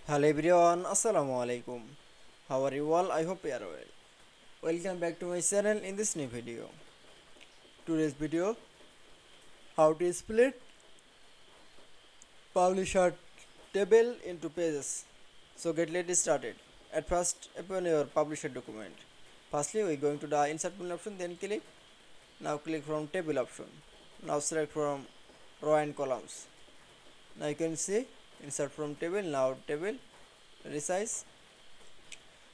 Hello everyone, Assalamu alaikum. How are you all? I hope you are well. Welcome back to my channel in this new video. Today's video, how to split publisher table into pages. So let's started. At first, open your publisher document. Firstly, we're going to the insert menu option, then click. Now click from table option. Now select from row and columns. Now you can see insert from table. Now table resize.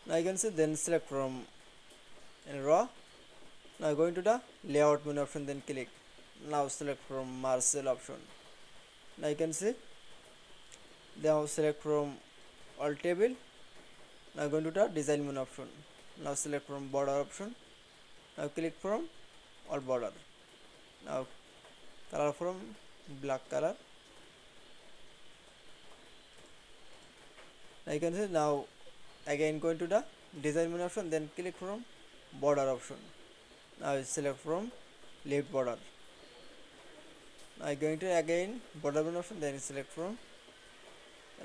Now you can see then select from in raw. Now going to the layout menu option, then click. Now select from marcel option. Now you can see now select from all table. Now going to the design menu option. Now select from border option. Now click from all border. Now color from black color. Now you can see now again going to the design menu option, then click from border option. Now select from left border. Now going to again border menu option, then select from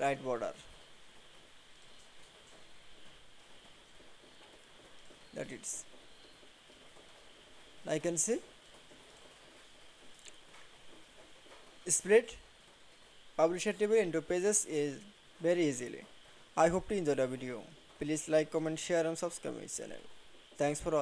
right border. That it's. Now you can see split publisher table into pages is very easily. I hope to enjoy the video. Please like, comment, share and subscribe my channel. Thanks for watching.